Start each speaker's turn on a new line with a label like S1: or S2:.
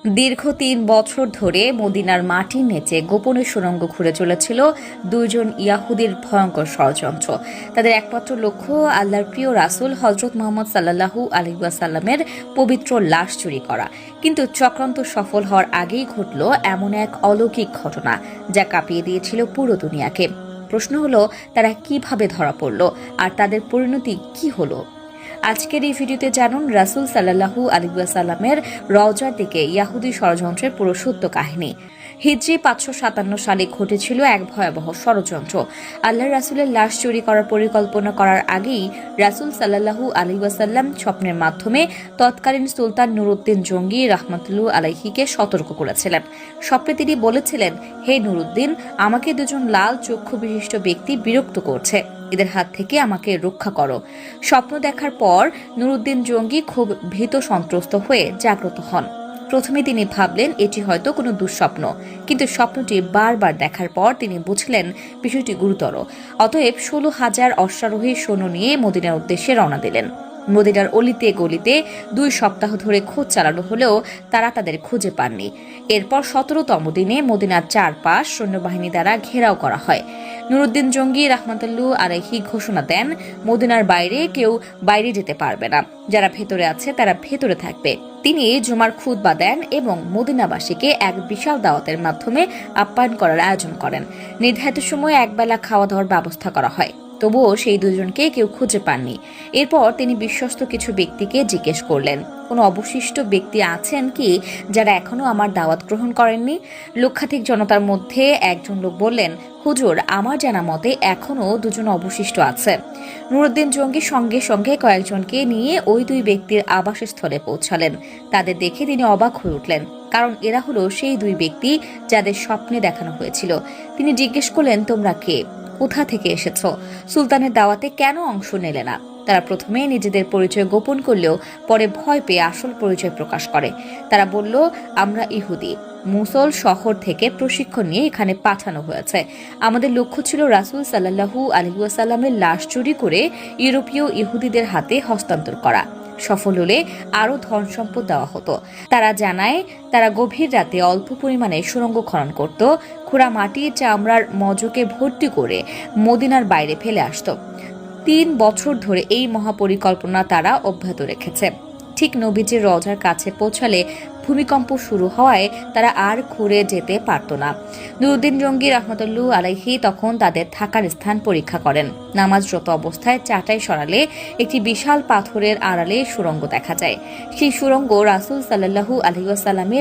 S1: দীর্ঘ ৩ বছর ধরে মদিনার মাটির নিচে গোপনে সুড়ঙ্গ খুঁড়ে চলেছিল দুইজন ইয়াহুদির ভয়ঙ্কর ষড়যন্ত্র। তাদের একমাত্র লক্ষ্য আল্লাহর প্রিয় রাসূল হযরত মুহাম্মদ সাল্লাল্লাহু আলাইহি ওয়াসাল্লামের পবিত্র লাশ চুরি করা। কিন্তু চক্রান্ত সফল হওয়ার আগেই ঘটল এমন এক অলৌকিক ঘটনা যা কাঁপিয়ে দিয়েছিল পুরো দুনিয়াকে। প্রশ্ন হলো, তারা কিভাবে ধরা পড়ল আর তাদের পরিণতি কি হলো? আজকের এই ভিডিওতে জানুন রাসূল সাল্লাল্লাহু আলাইহি ওয়াসাল্লামের রওজার দিকে ইয়াহুদি ষড়যন্ত্রের পুরো সত্য কাহিনী। হিজরি ৫৫৭ সালে ঘটেছিল এক ভয়াবহ ষড়যন্ত্র। আল্লাহর রাসূলের লাশ চুরি করার পরিকল্পনা করার আগেই রাসূল সাল্লাল্লাহু আলাইহি ওয়াসাল্লাম স্বপ্নের মাধ্যমে তৎকালীন সুলতান নুরউদ্দিন জঙ্গি রাহমাতুল্লাহি আলাইহিকে সতর্ক করেছিলেন। স্বপ্নে তিনি বলেছিলেন, হে নুরউদ্দিন, আমাকে দুজন লাল চক্ষু বিশিষ্ট ব্যক্তি বিরক্ত করছে, এদের হাত থেকে আমাকে রক্ষা করো। স্বপ্ন দেখার পর নুরউদ্দিন জঙ্গি খুব ভীত সন্ত্রস্ত হয়ে জাগ্রত হন। প্রথমে তিনি ভাবলেন এটি হয়তো কোনো দুঃস্বপ্ন, কিন্তু স্বপ্নটি বারবার দেখার পর তিনি বুঝলেন বিষয়টি গুরুতর। অতএব ১৬,০০০ অশ্বারোহী সৈন্য নিয়ে মদিনার উদ্দেশ্যে রওনা দিলেন। মদিনার অলিতে গলিতে ২ সপ্তাহ ধরে খোঁজ চালানো হলেও তারা তাদের খুঁজে পাননি। এরপর ১৭তম দিনে মদিনার চারপাশ সৈন্যবাহিনী দ্বারা ঘেরাও করা হয়। নুরউদ্দিন জঙ্গি রাহমাতুল্লাহি আলাইহি ঘোষণা দেন, মদিনার বাইরে কেউ বাইরে যেতে পারবে না, যারা ভেতরে আছে তারা ভেতরে থাকবে। তিনি জুমার খুতবা দেন এবং মদিনাবাসীকে এক বিশাল দাওয়াতের মাধ্যমে আপ্যায়ন করার আয়োজন করেন। নির্ধারিত সময়ে একবেলা খাওয়া দাওয়ার ব্যবস্থা করা হয়। তবুও সেই দুজনকে কেউ খুঁজে পাননি। এরপর তিনি বিশ্বস্ত কিছু ব্যক্তিকে জিজ্ঞেস করলেন, কোনো অবশিষ্ট ব্যক্তি আছেন কি যারা এখনো আমার দাওয়াত গ্রহণ করেননি? লক্ষাধিক জনতার মধ্যে একজন লোক বললেন, হুজুর, আমার জানা মতে এখনো 2 জন অবশিষ্ট আছে। নুরউদ্দিন জঙ্গি সঙ্গে সঙ্গে কয়েকজনকে নিয়ে ওই 2 ব্যক্তির আবাসস্থলে পৌঁছালেন। তাদের দেখে তিনি অবাক হয়ে উঠলেন, কারণ এরা হলো সেই 2 ব্যক্তি যাদের স্বপ্নে দেখানো হয়েছিল। তিনি জিজ্ঞেস করলেন, তোমরা কে? কোথা থেকে এসেছ? সুলতানের দাওয়াতে কেন অংশ নিলে না? তারা প্রথমে নিজেদের পরিচয় গোপন করলেও পরে ভয় পেয়ে আসল পরিচয় প্রকাশ করে। তারা বলল, আমরা ইহুদি, মুসল শহর থেকে প্রশিক্ষণ নিয়ে এখানে পাঠানো হয়েছে। আমাদের লক্ষ্য ছিল রাসূল সাল্লাল্লাহু আলাইহি ওয়াসাল্লামের লাশ চুরি করে ইউরোপীয় ইহুদিদের হাতে হস্তান্তর করা। সফল হলে আরও ধন সম্পদ দেওয়া হতো। তারা জানায়, তারা গভীর রাতে অল্প পরিমাণে সুড়ঙ্গ খনন করত, খোঁড়া মাটি চামড়ার মজকে ভর্তি করে মদিনার বাইরে ফেলে আসত। ৩ বছর ধরে এই মহাপরিকল্পনা তারা অব্যাহত রেখেছে। ঠিক নবীজির রওজার কাছে পৌঁছালে ভূমিকম্প শুরু হওয়ায় তারা আর ঘুরে যেতে পারত না। নুরউদ্দিন জঙ্গি রাহমাতুল্লাহি আলাইহি তখন তাদের থাকার স্থান পরীক্ষা করেন। নামাজরত অবস্থায় চাটাই সরালে একটি বিশাল পাথরের আড়ালে সুড়ঙ্গ দেখা যায়। সেই সুড়ঙ্গ রাসূল সাল্লাল্লাহু আলাইহি ওয়াসাল্লামের